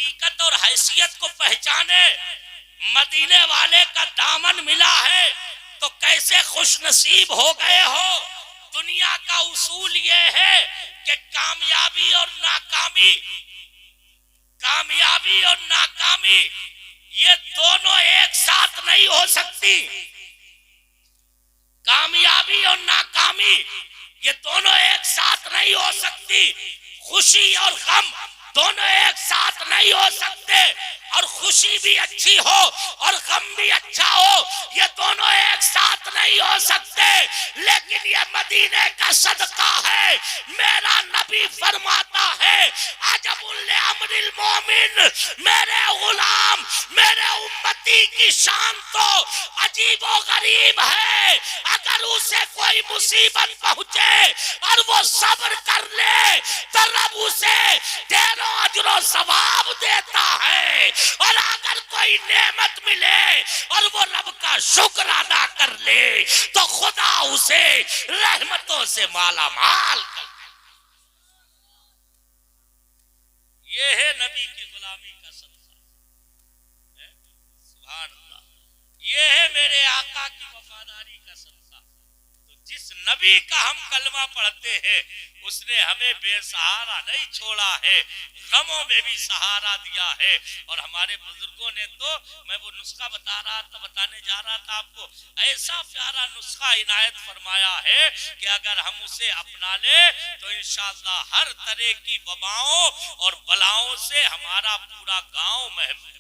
हकीकत और हैसियत को पहचाने, मदीने वाले का दामन मिला है तो कैसे खुशनसीब हो गए हो। दुनिया का उसूल ये है कि कामयाबी और नाकामी, कामयाबी और नाकामी ये दोनों एक साथ नहीं हो सकती। कामयाबी और नाकामी ये दोनों एक साथ नहीं हो सकती। खुशी और गम दोनों एक साथ नहीं हो सकते। और खुशी भी अच्छी हो और गम भी अच्छा हो, ये दोनों एक साथ नहीं हो सकते। लेकिन ये मदीने का सदका है। मेरा नबी फरमाता है, अजबुल अमरिल मोमिन, मेरे गुलाम, मेरे उम्मती की शान तो अजीबो गरीब है। अगर उसे कोई मुसीबत पहुंचे और वो सब्र कर ले तो रब उसे ढेरों अजरो सवाब देता है। और अगर कोई नेमत मिले और वो रब का शुक्र अदा कर ले तो खुदा उसे रहमतों से माला माल कर। ये है नबी की गुलामी का सदका। सुभान अल्लाह। ये है मेरे आका की वफादारी का सदका। तो जिस नबी का हम कलमा पढ़ते हैं उसने हमें बेसहारा नहीं छोड़ा है, गमों में भी सहारा दिया है। और हमारे बुजुर्गों ने तो, मैं वो नुस्खा बताने जा रहा था आपको, ऐसा प्यारा नुस्खा इनायत फरमाया है कि अगर हम उसे अपना ले तो इंशाअल्लाह हर तरह की वबाओं और बलाओं से हमारा पूरा गांव महफूज।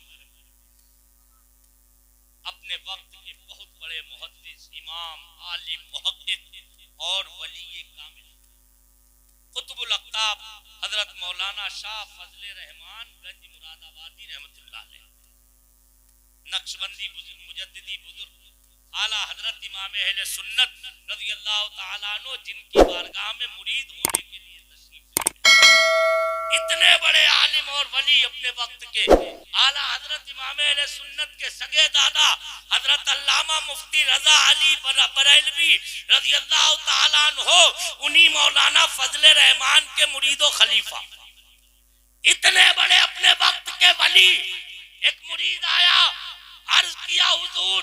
अपने वक्त के बहुत बड़े मुहद्दिस, इमाम, आलिम, मुहक्किक और वली कामिल कुतुबुल अक़ताब हजरत मौलाना शाह फजले रहमान गंज मुरादाबादी रहमतुल्लाह अलैह, नक्शबंदी मुजद्दिदी बुजुर्ग आला हजरत इमाम अहले सुन्नत रज़ियल्लाहु ताला अन्हु, जिनकी बारगाह में मुरीद होने के लिए तशरीफ, इतने बड़े आलिम और वली अपने वक्त के, आला हजरत इमाम अहले सुन्नत के सगे दादा हजरत अल्लामा मुफ्ती रजा अली बरेलवी रज़ियल्लाहु ताला अन्हु, उन्हीं मौलाना फजले रहमान के मुरीदो खलीफा। इतने बड़े अपने वक्त के वली। एक मुरीद आया, अर्ज किया, हुजूर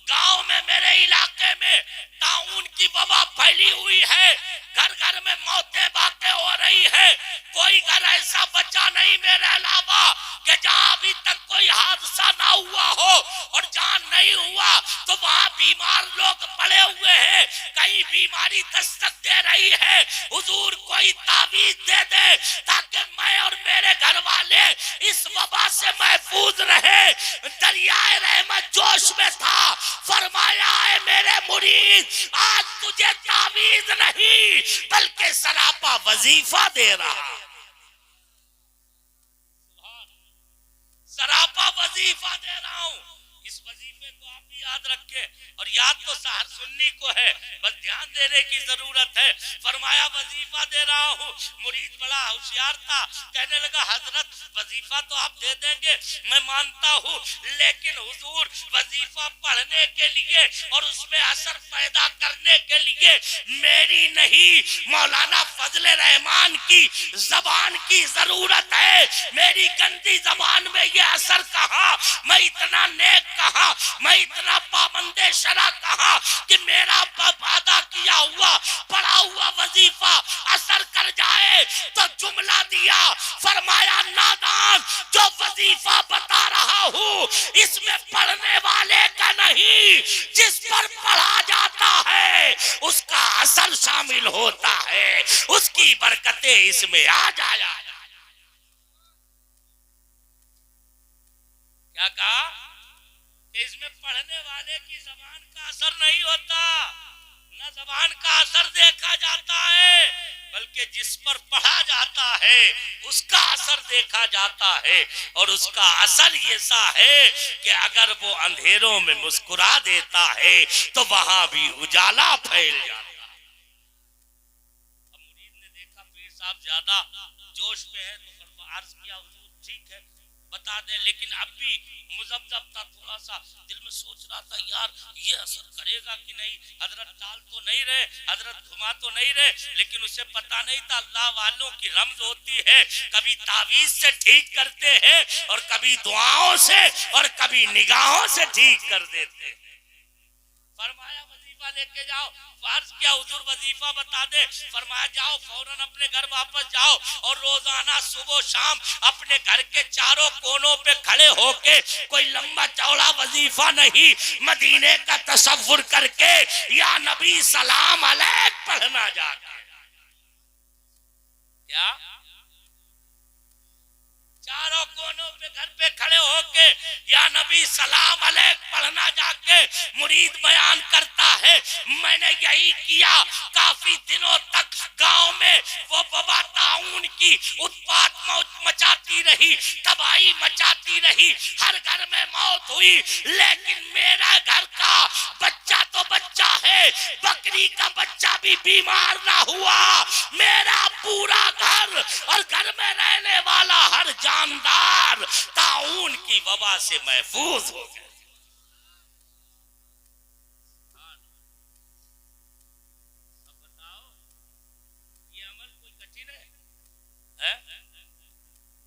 गांव में मेरे इलाके में ताउन की वबा फैली हुई है, घर घर में मौतें बातें हो रही है, कोई घर ऐसा बचा नहीं मेरे अलावा कि जहां अभी तक कोई हादसा ना हुआ हो, और जहां नहीं हुआ तो वहां बीमार लोग पड़े हुए हैं, कहीं बीमारी दस्तक दे रही है। हुजूर कोई ताबीज दे दे ताकि मैं और मेरे घर वाले इस वबा से महफूज रहे। दरियाए रहमत जोश में था, फरमाया है मेरे मुरीद, आज तुझे ताबीज नहीं बल्कि सरापा वजीफा दे रहा, सरापा वजीफा दे रहा हूं। इस वजीफे को आप भी याद रखें, और याद तो हर सुन्नी को है, बस ध्यान देने की जरूरत है। फरमाया वजीफा दे रहा हूँ। मुरीद बड़ा होशियार था, कहने लगा हजरत वजीफा तो आप दे देंगे, मैं मानता हूँ, लेकिन हुजूर वजीफा पढ़ने के लिए और उसमें असर पैदा करने के लिए मेरी नहीं मौलाना फजले रहमान की जबान की जरूरत है। मेरी गंदी जबान में ये असर कहाँ, मैं इतना नेक कहाँ, मैं इतना पाबंदे शरा कहाँ कि मेरा वादा किया हुआ पढ़ा हुआ वजीफा असर कर जाए। तो जुमला दिया, फरमाया नादान, जो वजीफा बता रहा हूँ इसमें पढ़ने वाले का नहीं, जिस पर पढ़ा जाता है उसका असर शामिल होता है, उसकी बरकतें इसमें आ जाया। क्या कहा? इसमें पढ़ने वाले की जबान का असर नहीं होता, न जबान का असर देखा जाता है, बल्कि जिस पर पढ़ा जाता है उसका असर देखा जाता है। और उसका असर ऐसा है कि अगर वो अंधेरों में मुस्कुरा देता है तो वहां भी उजाला फैल जाता है। अब मुरीद ने देखा पीर साहब ज्यादा जोश में है तो अर्ज किया, हुजूर ठीक है बता दें, लेकिन अब भी मुजब्जब था, थोड़ा सा दिल में सोच रहा था यार ये असर करेगा कि नहीं, हजरत टाल तो नहीं रहे, हजरत घुमा तो नहीं रहे, लेकिन उसे पता नहीं था अल्लाह वालों की रमज होती है, कभी तावीज से ठीक करते हैं और कभी दुआओं से और कभी निगाहों से ठीक कर देते हैं। फरमाया वजीफा लेके जाओ, फर्ज क्या हुजूर वजीफा बता दे, फरमाया जाओ फौरन अपने घर वापस जाओ और रोजाना सुबह शाम अपने घर के चारों कोनों पे खड़े होके कोई लंबा चौड़ा वजीफा नहीं, मदीने का तसव्वुर करके या नबी सलाम अलैक पढ़ना जाके। क्या चारों कोनों पे घर पे खड़े होके या नबी सलाम अलैक पढ़ना जाके। मुरीद बयान करता है मैंने यही किया, काफी दिनों तक गांव में वो वबा ताउन की उत्पात मचाती रही, तबाही मचाती रही, हर घर में मौत हुई, लेकिन मेरा घर का बच्चा तो बच्चा है, बकरी का बच्चा भी बीमार ना हुआ। मेरा पूरा घर और घर में रहने वाला हर जानदार ताउन की वबा से महफूज हो गए। अब बताओ ये अमल कोई कठिन है?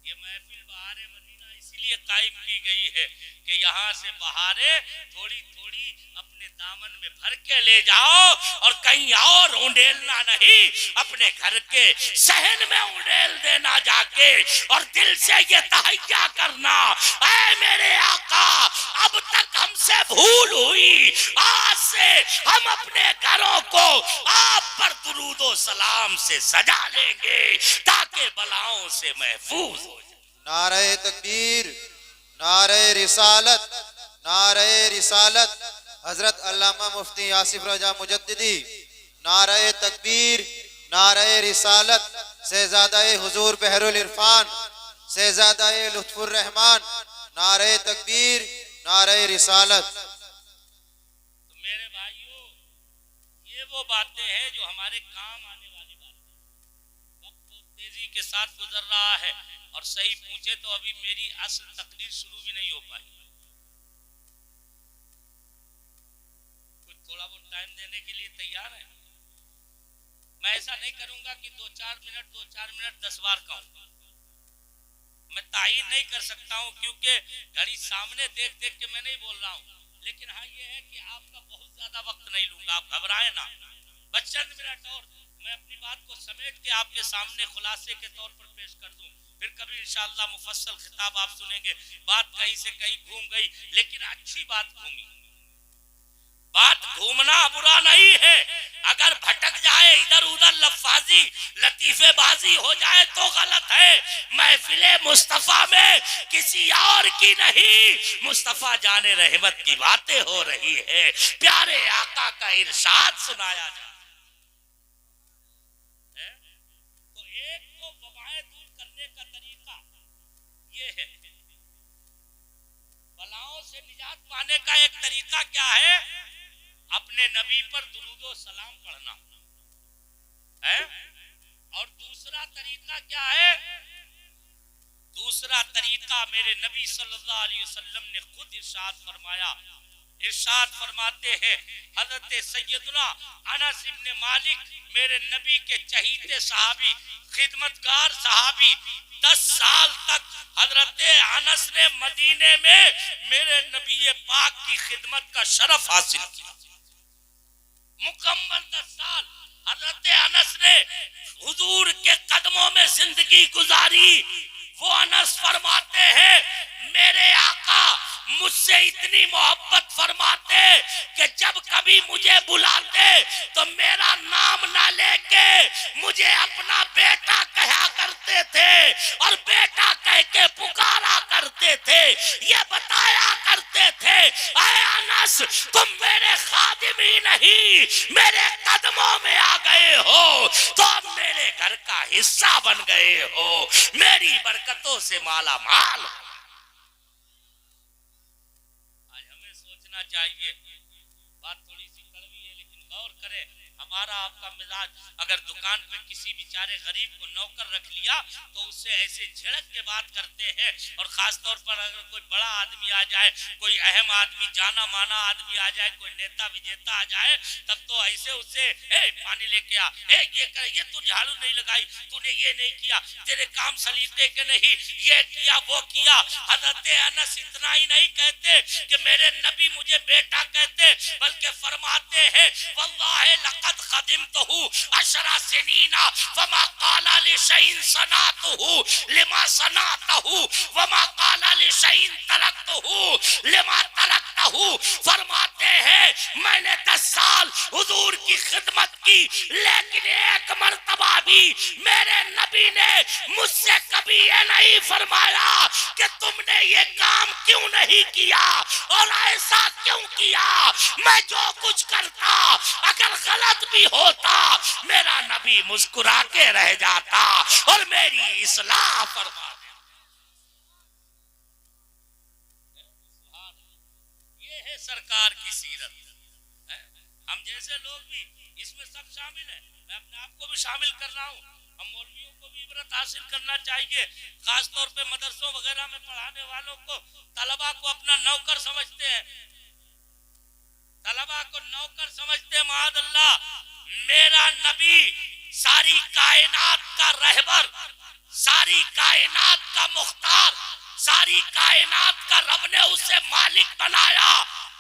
ये महफिल बहारे मदीना इसीलिए कायम की गई है कि यहाँ से बहारे थोड़ी थोड़ी अपने दामन में भर के ले जाओ और कहीं और उंडेलना नहीं, अपने घर के सहन में उंडेल देना जाके और दिल से ये तहैया करना, ऐ मेरे आका अब तक हमसे भूल हुई, आज से हम अपने घरों को आप पर दुरूदो सलाम से सजा लेंगे ताकि बलाओं से महफूज हो जाए। नारे तकबीर, नारे रिसालत, नारे रिसालत हजरत अल्लामा मुफ्ती आसिफ रजा मुजद्दिदी। नारे तकबीर, नारे रिसालत शहजादाए हुजूर बहरुल इरफान, शहजादाए लुत्फुर रहमान। नारे तकबीर, नारे रिसालत। तो मेरे भाइयों ये वो बातें हैं जो हमारे काम आने वाली बातें। वक्त बहुत तेजी के साथ गुजर रहा है और सही पूछे तो अभी मेरी असल तकरीर शुरू भी नहीं हो पाई। कुछ थोड़ा बहुत टाइम देने के लिए तैयार है? मैं ऐसा नहीं करूंगा कि 2-4 मिनट 10 बार कहूंगा। मैं तायीन नहीं कर सकता हूं क्योंकि घड़ी सामने देख देख के मैं नहीं बोल रहा हूं, लेकिन हाँ ये है कि आपका बहुत ज्यादा वक्त नहीं लूंगा, आप घबराए ना। बस चंद मिनट और मैं अपनी बात को समेट के आपके सामने खुलासे के तौर पर पेश कर दूं, फिर कभी इंशाअल्लाह मुफस्सल खिताब आप सुनेंगे। बात कहीं से कहीं घूम गई, लेकिन अच्छी बात घूमी। बात घूमना बुरा नहीं है, अगर भटक जाए इधर उधर लफाजी लतीफेबाजी हो जाए तो गलत है। महफिले मुस्तफा में किसी और की नहीं, मुस्तफा जाने रहमत की बातें हो रही है, प्यारे आका का इरशाद सुनाया जाए। तो एक तो वबाएं दूर करने का तरीका ये है, बलाओं से निजात पाने का एक तरीका क्या है? अपने नबी पर दुरूदो सलाम पढ़ना है। और दूसरा तरीका क्या है? दूसरा तरीका मेरे नबी सल्लल्लाहु अलैहि वसल्लम ने खुद इरशाद फरमाया। इरशाद फरमाते हैं हजरत सैयदना अनस इब्न मालिक, मेरे नबी के चहीते सहाबी, खिदमतगार सहाबी, 10 साल तक हजरत अनस ने मदीने में मेरे नबी पाक की खिदमत का शरफ हासिल किया। मुकम्मल 10 साल हजरत अनस ने हुजूर के कदमों में जिंदगी गुजारी। वो अनस फरमाते हैं मेरे आका मुझसे इतनी मोहब्बत फरमाते कि जब कभी मुझे बुलाते तो मेरा नाम ना लेके मुझे अपना बेटा कहा करते थे और बेटा कह के पुकारा करते थे। ये बताया करते थे ऐ अनस तुम मेरे खादिम ही नहीं मेरे कदमों में आ गए हो, तो अब मेरे घर का हिस्सा बन गए हो, मेरी बरकतों से माला माल। चाहिए बात थोड़ी सी कड़वी है लेकिन गौर करें, हम हमारा आपका मिजाज, अगर दुकान पे किसी बेचारे गरीब को नौकर रख लिया तो उससे ऐसे झिड़क के बात करते हैं, और खास तौर पर अगर कोई बड़ा आदमी आ जाए, कोई अहम आदमी, जाना माना आदमी आ जाए, कोई नेता विजेता आ जाए, तब तो ऐसे उससे पानी लेके आ, ये कर, ये तू झाड़ू नहीं लगाई, तूने ये नहीं किया, तेरे काम सलीके के नहीं, ये किया वो किया। हजरत अनस इतना ही नहीं कहते कि मेरे नबी मुझे बेटा कहते, बल्कि फरमाते हैं वल्लाहि लक़द ख़दिमतहु अशरा सिनीना फमा क़ाला लिशैइन सनातहु लिमा सनातहु वमा क़ाला लिशैइन तरक्तहु लिमा तरक्तहु। फरमाते हैं मैंने 10 साल हुजूर की खिदमत की, लेकिन एक मर्तबा भी मेरे नबी ने मुझसे कभी ये नहीं फरमाया कि तुमने ये काम क्यों नहीं किया और ऐसा क्यों किया। मैं जो कुछ करता अगर गलत भी होता मेरा नबी मुस्कुरा के रह जाता और मेरी इस्लाह फरमा देता। ये है सरकार की सीरत। हम जैसे लोग भी इसमें सब शामिल हैं, मैं अपने आप को भी शामिल कर रहा हूँ। हम मौलवियों को भी इबरत हासिल करना चाहिए, खास तौर पे मदरसों वगैरह में पढ़ाने वालों को, तलबा को अपना नौकर समझते हैं, तलबा को नौकर समझते हैं। माअल्लाह, मेरा नबी सारी कायनात का रहबर, सारी कायनात का मुख्तार, सारी कायनात का रब ने उसे मालिक बनाया,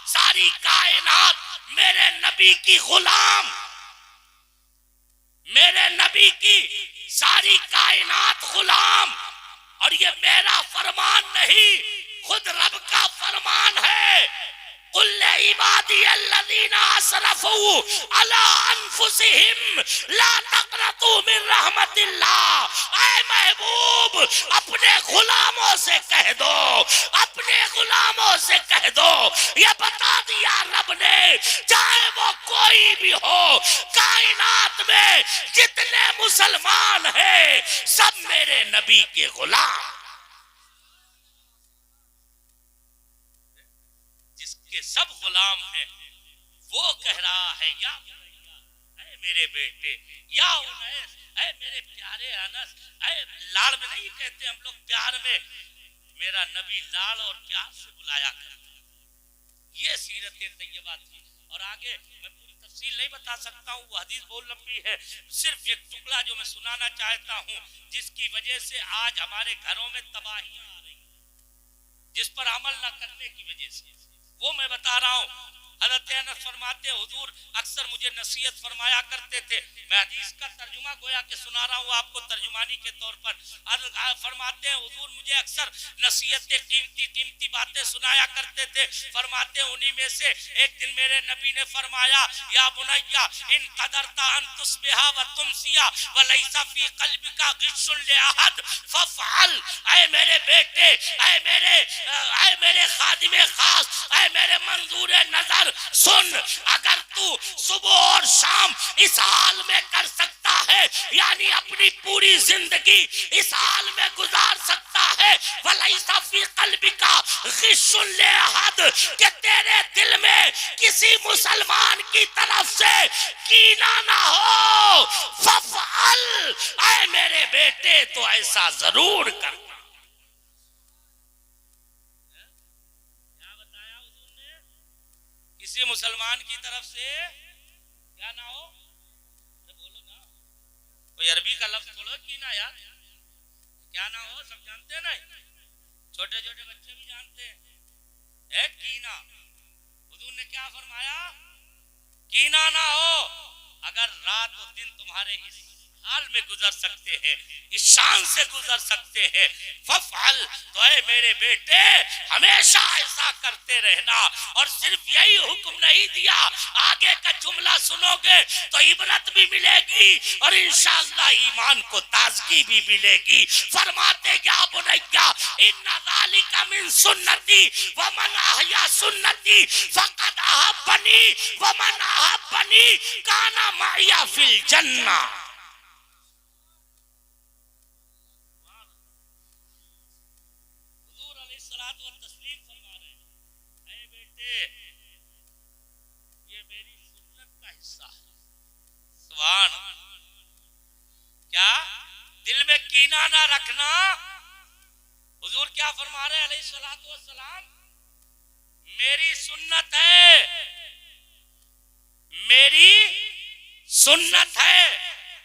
सारी कायनात मेरे नबी की गुलाम, मेरे नबी की सारी कायनात गुलाम। और ये मेरा फरमान नहीं, खुद रब का फरमान है। कुल इबादी अल्लज़ीना असरफू अला अनफुसिहिम ला तक़नतू मिन रहमतिल्लाह। ऐ महबूब, अपने गुलामों से कह दो, अपने गुलामों से कह दो, ये बता दिया रब ने, चाहे वो कोई भी हो, कायनात में जितने मुसलमान हैं सब मेरे नबी के गुलाम। के सब गुलाम हैं, वो कह रहा है या ऐ मेरे बेटे, या उनैस, ऐ मेरे प्यारे अनस, ऐ लाड़ में नहीं कहते हम लोग प्यार में, मेरा नबी लाड़ और प्यार से बुलाया करता। ये सीरत तैयबा थी। और आगे मैं पूरी तफसील नहीं बता सकता हूँ, वो हदीस बहुत लंबी है, सिर्फ एक टुकड़ा जो मैं सुनाना चाहता हूँ, जिसकी वजह से आज हमारे घरों में तबाहियां आ रही, जिस पर अमल न करने की वजह से, वो मैं बता रहा हूँ। हज़रत अनस फरमाते हुजूर अक्सर मुझे नसीहत फरमाया करते थे। मैं हदीस का तर्जुमा गोया के सुना रहा हूँ आपको तर्जुमानी के तौर पर। फरमाते हैं हुजूर मुझे अक्सर नसीहतें, कीमती बातें सुनाया करते थे। फरमाते उन्हीं में से एक दिन मेरे नबी ने फरमाया, या बुनैया इन कदरता अन तुस्बिहा व तुमसिया व लैसा फी क़ल्बिका गिश्शुन लिअहद फफ़अल। ऐ मेरे बेटे, ऐ मेरे खादिमे खास, ऐ मेरे मंजूर नजर सुन, अगर तू सुबह और शाम इस हाल में कर सकता है, यानी अपनी पूरी जिंदगी इस हाल में गुजार सकता है, वलैसा फी क़ल्बिका गिश्शुन लिअहद, कि तेरे दिल में किसी मुसलमान की तरफ से कीना ना हो, फफ़अल, ऐ मेरे बेटे तो ऐसा जरूर कर। किसी मुसलमान की तरफ से क्या ना हो, बोलो ना, कोई अरबी का लफ्ज बोलो की ना यार, क्या ना हो, सब जानते हैं ना, छोटे छोटे बच्चे भी जानते हैं। कीना, हुजूर ने क्या फरमाया, कीना ना हो। अगर रात और दिन तुम्हारे इस हाल में गुजर सकते हैं, इस शान से गुजर सकते हैं, फफ़अल, तो ऐ मेरे बेटे हमेशा ऐसा करते रहना। और सिर्फ यही हुक्म नहीं दिया, आगे का जुमला सुनोगे तो इबरत भी मिलेगी और इंशाअल्लाह ईमान को ताजगी भी मिलेगी। फरमाते या बुनैया इन्ना ज़ालिका मिन सुन्नती व मन अहया सुन्नती फ़क़द अहब्बनी व मन अहब्बनी काना मअया फिल जन्ना। ये मेरी सुन्नत का हिस्सा है, सुभान। क्या दिल में कीना ना रखना। हुजूर क्या फरमा रहे अलैहिस्सलातु वस्सलाम, मेरी सुन्नत है, मेरी सुन्नत है।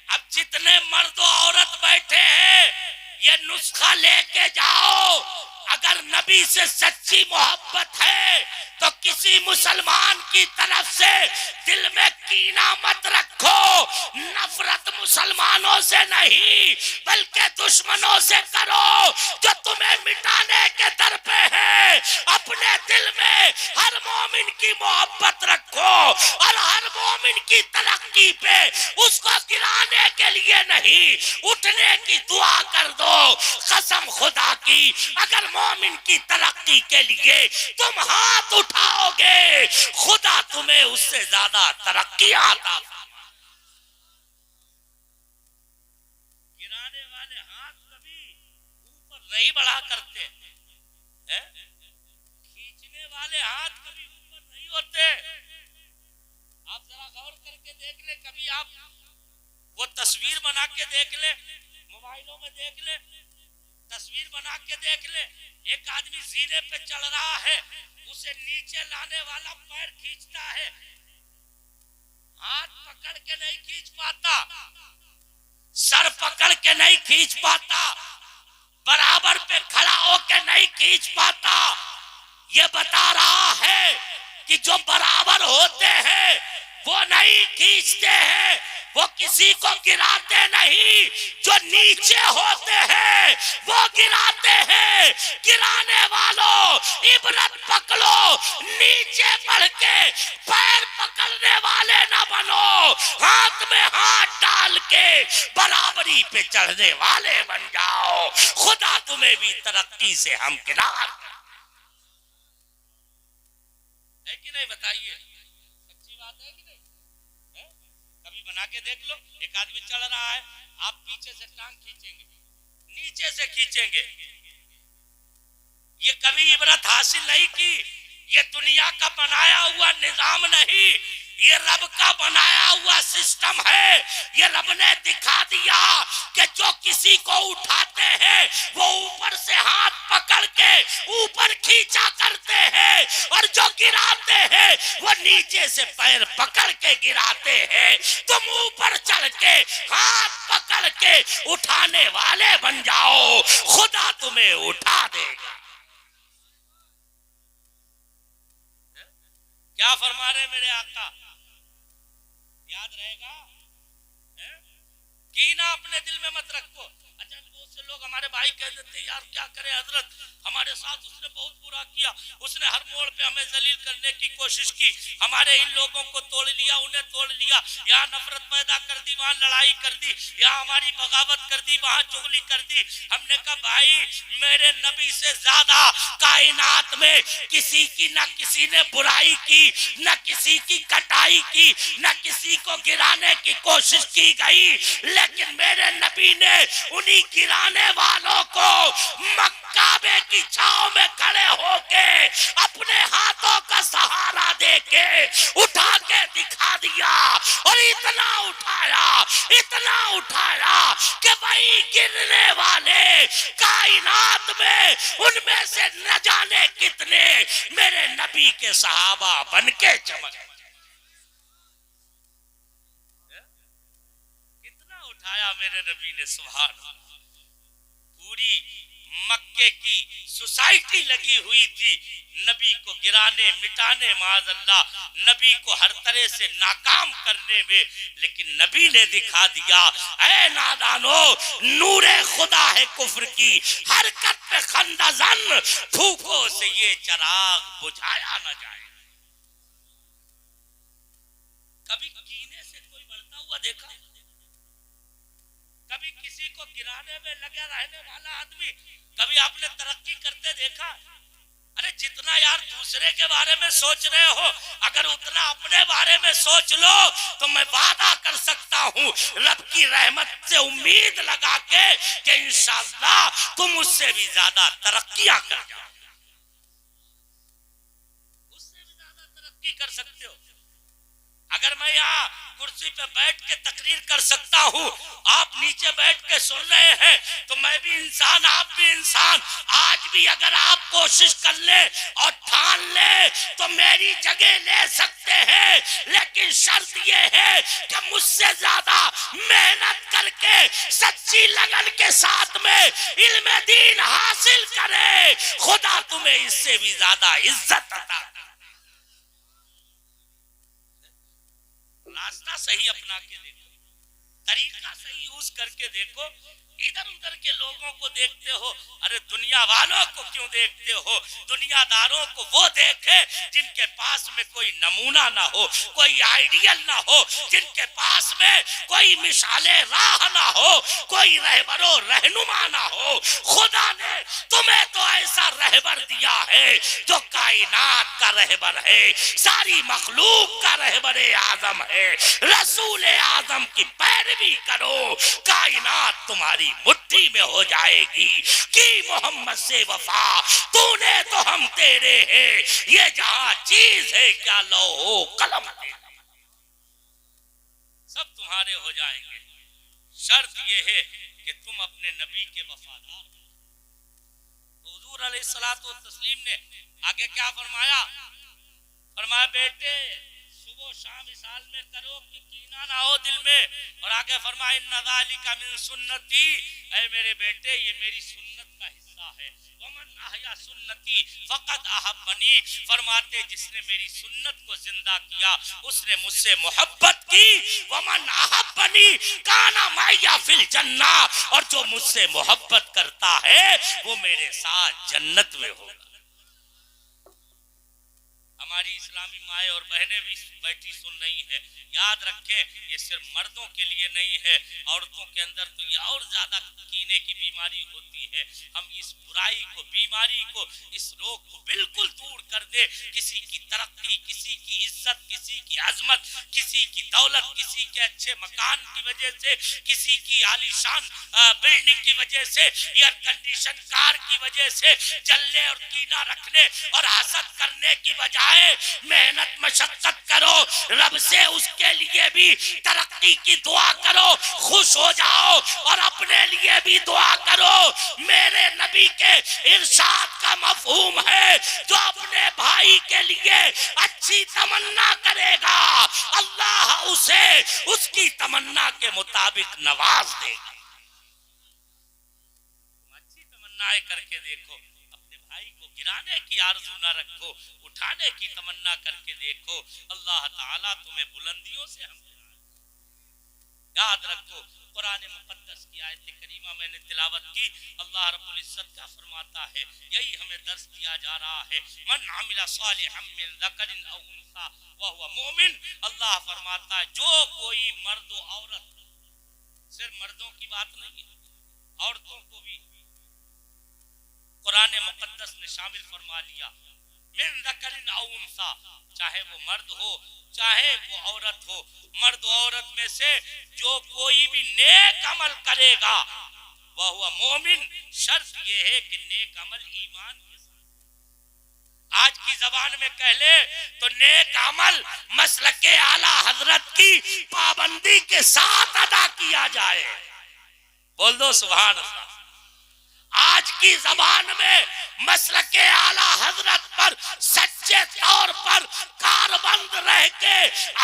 अब जितने मर्द औरत बैठे हैं, ये नुस्खा लेके जाओ। अगर नबी से सच्ची मोहब्बत है तो किसी मुसलमान की तरफ से दिल में कीना मत रखो। नफरत मुसलमानों से नहीं बल्कि दुश्मनों से करो जो तुम्हें मिटाने के दर पे है। अपने दिल में हर मोमिन की मोहब्बत रखो और हर मोमिन की तरक्की पे उसको गिराने के लिए नहीं, उठने की दुआ कर दो। कसम खुदा की, अगर मोमिन की तरक्की के लिए तुम हाथ उठाओगे, खुदा तुम्हें उससे ज्यादा तरक्की आता। गिराने वाले हाथ कभी ऊपर नहीं बढ़ा करते हैं, खींचने वाले हाथ कभी ऊपर नहीं होते। आप जरा गौर करके देख ले, कभी आप वो तस्वीर बना के देख ले, मोबाइलों में देख ले, तस्वीर बना के देख ले। एक आदमी जीने पे चढ़ रहा है, उसे नीचे लाने वाला पैर खींचता है, हाथ पकड़ के नहीं खींच पाता, सर पकड़ के नहीं खींच पाता, बराबर पे खड़ा होके नहीं खींच पाता। ये बता रहा है कि जो बराबर होते हैं वो नहीं खींचते हैं, वो किसी को गिराते नहीं। जो नीचे होते हैं वो गिराते हैं। गिराने वालों, इबरत पकड़ो, नीचे बढ़ के पैर पकड़ने वाले ना बनो, हाथ में हाथ डाल के बराबरी पे चढ़ने वाले बन जाओ। खुदा तुम्हें भी तरक्की से हमकिनार है कि नहीं, बताइए। सच्ची बात है कि नहीं है? कभी बना के देख लो, एक आदमी चढ़ रहा है, आप पीछे से टांग खींचेंगे, नीचे से खींचेंगे। ये कभी इबरत हासिल नहीं की। ये दुनिया का बनाया हुआ निजाम नहीं, ये रब का बनाया हुआ सिस्टम है। ये रब ने दिखा दिया कि जो किसी को उठाते हैं वो ऊपर से हाथ पकड़ के ऊपर खींचा करते हैं, और जो गिराते हैं वो नीचे से पैर पकड़ के गिराते हैं। तुम ऊपर चढ़ के हाथ पकड़ के उठाने वाले बन जाओ, खुदा तुम्हें उठा देगा। क्या फरमा रहे मेरे आका, याद रहेगा? कीना अपने दिल में मत रखो। अच्छा, बहुत से लोग हमारे भाई कह देते यार क्या करे हजरत, हमारे साथ उसने बहुत बुरा किया, उसने हर मोड़ पे हमें जलील करने की कोशिश की, हमारे इन लोगों को तोड़ लिया, उन्हें तोड़ लिया, यहाँ नफरत पैदा कर दी, वहाँ लड़ाई कर दी, यहाँ हमारी बगावत कर दी, वहाँ चुगली कर दी। हमने कहा भाई, मेरे नबी से ज्यादा कायनात में किसी की न किसी ने बुराई की, न किसी की कटाई की, न किसी को गिराने की कोशिश की गई, लेकिन मेरे नबी ने उन्हीं गिराने वालों को मक्काबे की छांव में खड़े होके अपने हाथों का सहारा देके उठा के दिखा दिया, और इतना उठाया कि वही गिरने वाले कायनात में उनमें से न जाने कितने मेरे नबी के सहाबा बन के चमक। उठाया मेरे नबी ने, सुभान। पूरी मक्के की सोसाइटी लगी हुई थी नबी को गिराने, मिटाने, माज़अल्लाह, नबी को हर तरह से नाकाम करने में, लेकिन नबी ने दिखा दिया, ऐ नादानो, नूरे खुदा है कुफ्र की हरकत पे खंदजन, फूकों से ये चिराग बुझाया न जाए। कभी कीने से कोई बढ़ता हुआ देखा? कभी किसी को गिराने में लगे रहने वाला आदमी कभी आपने तरक्की करते देखा? अरे जितना यार दूसरे के बारे में सोच रहे हो, अगर उतना अपने बारे में सोच लो तो मैं वादा कर सकता हूँ रब की रहमत से उम्मीद लगा के कि इंशाअल्लाह तुम उससे भी ज्यादा तरक्कियां कर जाओ, उससे भी ज्यादा तरक्की कर सकते हो। अगर मैं यहाँ कुर्सी पे बैठ के तकरीर कर सकता हूँ, आप नीचे बैठ के सुन रहे हैं, तो मैं भी इंसान, आप भी इंसान। आज भी अगर आप कोशिश कर ले और ठान ले तो मेरी जगह ले सकते हैं, लेकिन शर्त ये है कि मुझसे ज्यादा मेहनत करके सच्ची लगन के साथ में इल्म दीन हासिल करे, खुदा तुम्हें इससे भी ज्यादा इज्जत अता करे। रास्ता सही अपना के देखो, तरीका सही यूज करके देखो। इधर उधर के लोगों को देखते हो, अरे दुनिया वालों को क्यों देखते हो? दुनियादारों को वो देखे जिनके पास में कोई नमूना ना हो, कोई आइडियल ना हो, जिनके पास में कोई मिसाले राह ना हो, कोई रहबरो रहनुमा ना हो। खुदा ने तुम्हें तो ऐसा रहबर दिया है जो कायनात का रहबर है, सारी मखलूक का रहबर आजम है। रसूल आजम की पैरवी करो, कायनात तुम्हारी मुट्ठी में हो जाएगी। कि मोहम्मद से वफा तूने तो हम तेरे हैं, ये जहां चीज है क्या लौहो कलम सब तुम्हारे हो जाएंगे। शर्त ये है कि तुम अपने नबी के वफादार हो। हुजूर अलैहिस्सलातु तस्लीम ने आगे क्या फरमाया? फरमाया बेटे सुबह शाम इस हाल में करो कि कीना ना हो दिल में, और आगे फरमाया इन्ना ज़ालिका मिन सुन्नती, ऐ मेरे बेटे ये मेरी सुन्नत का हिस्सा है। वमन अहया सुन्नती फकद अहब्बनी, फरमाते जिसने मेरी सुन्नत को जिंदा किया उसने मुझसे मोहब्बत की। वमन अहब्बनी काना माया फिल जन्ना, और जो मुझसे मोहब्बत करता है वो मेरे साथ जन्नत में होगा। हमारी इस्लामी माए और बहनें भी बैठी सुन रही हैं, याद रखें ये सिर्फ मर्दों के लिए नहीं है, औरतों के अंदर तो ये और ज्यादा कीने की बीमारी होती है। हम इस बुराई को, बीमारी को, इस रोग को बिल्कुल दूर कर दे। किसी की तरक्की, किसी की इज्जत, किसी की अजमत, किसी की दौलत, किसी के अच्छे मकान की वजह से, किसी की आलीशान बिल्डिंग की वजह से, एयर कंडीशन कार की वजह से जलने और कीना रखने और हसद करने की बजाय मेहनत मशक्कत करो, रब से उसके लिए भी तरक्की की दुआ करो, खुश हो जाओ और अपने लिए भी दुआ करो। मेरे नबी के इरशाद का मफहूम है, जो अपने भाई के लिए अच्छी तमन्ना करेगा अल्लाह उसे उसकी तमन्ना के मुताबिक नवाज देगा। अच्छी तमन्नाएं करके देखो, भाई को गिराने की आरज़ू ना रखो, उठाने की तमन्ना करके देखो, अल्लाह ताला तुम्हें बुलंदियों से हम याद रखो। कुरान मुक़द्दस की आयत करीमा मैंने तिलावत की, अल्लाह रब्बुल इज्जत क्या फरमाता है, यही हमें दर्स दिया जा रहा है। मन अमिला सालिहम मिन ज़करिन औ उन्सा व हुवा मुमिन, अल्लाह फरमाता है जो कोई मर्द और औरत, सिर्फ मर्दों की बात नहीं है, औरतों को भी कुरान मुक़द्दस ने शामिल फरमा लिया। मिन ज़करिन औ उन्सा, चाहे वो मर्द हो चाहे वो औरत हो, मर्द औरत में से जो कोई भी नेक अमल करेगा वह हुआ मोमिन, शर्त ये है कि नेक अमल ईमान के साथ। आज की जबान में कह ले तो नेक अमल मसलके आला हजरत की पाबंदी के साथ अदा किया जाए। बोल दो सुभान अल्लाह। आज की जबान में मसलके आला हजरत पर सच्चे तौर पर कारबंद रह के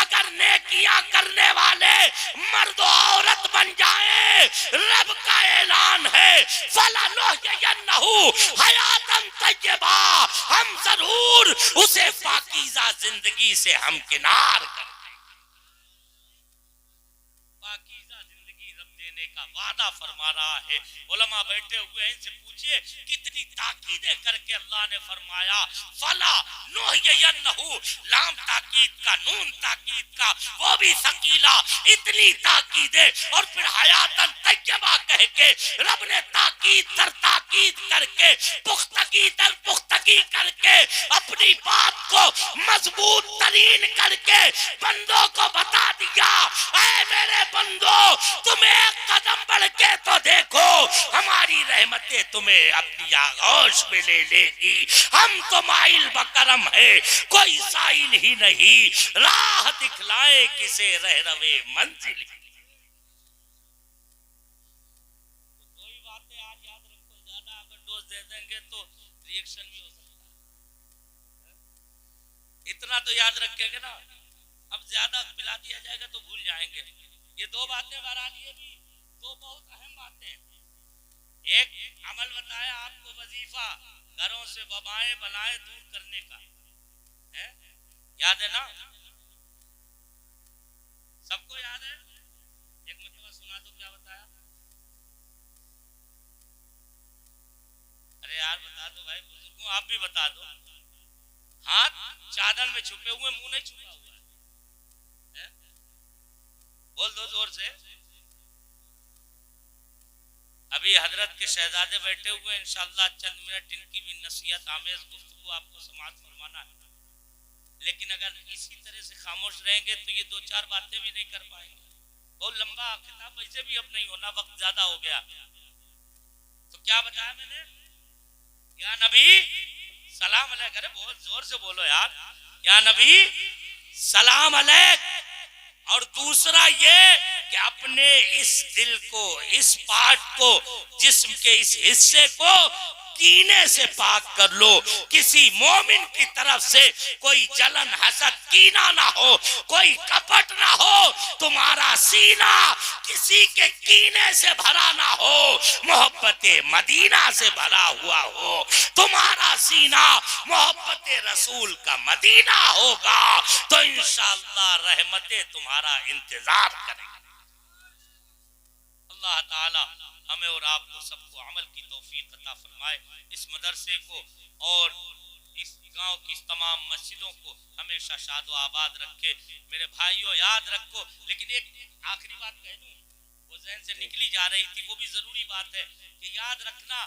अगर नेकियां करने वाले मर्द औरत बन जाए, रब का ऐलान है फलनुहयन्नहु हयातन तय्यबा, हम जरूर उसे पाकीज़ा जिंदगी से हमकिनार कर का वादा फरमा रहा है। उलमा बैठे हुए हैं, इनसे पूछिए कितनी ताकीदें करके अल्लाह ने फरमाया फला नुहयन्नहु, लाम ताकीद का, नून ताकीद का, वो भी सकीला, इतनी ताकीदें, और फिर हयातन तय्यबा कह के रब ने ताकीद तर ताकीद करके, पुख्तगी तर पुख्तगी करके, अपनी बात को मजबूत तरीन करके बंदों को बता दिया, ऐ मेरे बंदो तुम एक कदम बढ़ के तो देखो, हमारी रहमतें तुम्हें अपनी आगोश में ले लेगी। हम तो माइल बकरम है, कोई साइल ही नहीं, राह दिखलाए किसे रह रवे मंजिल ही। दो ही बातें आज याद रखो, ज्यादा अगर डोज दे देंगे तो रिएक्शन भी हो सकता है। इतना तो याद रखेंगे ना, अब ज्यादा पिला दिया जाएगा तो भूल जाएंगे। ये दो बातें बहरहाल, ये भी दो बहुत अहम बातें हैं। एक अमल बताया आपको, वजीफा, घरों से वबाएं बलाएं दूर करने का है, याद है ना? सबको याद है? एक मतलब सुना दो, क्या बताया? अरे यार बता दो भाई, बुजुर्गों आप भी बता दो। हाथ चादर में छुपे हुए, मुंह नहीं छुपा हुआ है? बोल दो जोर से। अभी हजरत के शहजादे बैठे हुए, इंशाअल्लाह चंद मिनट इनकी भी नसीहत आमेज गुफ्तगू आपको समाअत फरमाना है। लेकिन अगर इसी तरह से खामोश रहेंगे तो ये दो चार बातें भी नहीं कर पाएंगे। बहुत लंबा किताब वैसे भी अब नहीं होना, वक्त ज्यादा हो गया। तो क्या बताया मैंने? या नबी सलाम अलैक, अरे बहुत जोर से बोलो यार, या नबी सलाम अलैक। और दूसरा ये कि अपने इस दिल को, इस पार्ट को, जिस्म के इस हिस्से को कीने से पाक कर लो। किसी मोमिन की तरफ से कोई जलन, हसद, कीना ना हो, कोई कपट ना हो, तुम्हारा सीना किसी के कीने से भरा ना हो, मोहब्बत मदीना से भरा हुआ हो। तुम्हारा सीना मोहब्बत रसूल का मदीना होगा तो इंशाअल्लाह रहमतें तुम्हारा इंतजार करेंगे। अल्लाह ताला हमें और आपको सबको अमल की तौफीक अता फरमाए। इस मदरसे को और इस गांव की तमाम मस्जिदों को हमेशा शादो आबाद रखे। मेरे भाइयों याद रखो, लेकिन एक आखिरी बात कह दूं, वो ज़हन से निकली जा रही थी, वो भी जरूरी बात है कि याद रखना।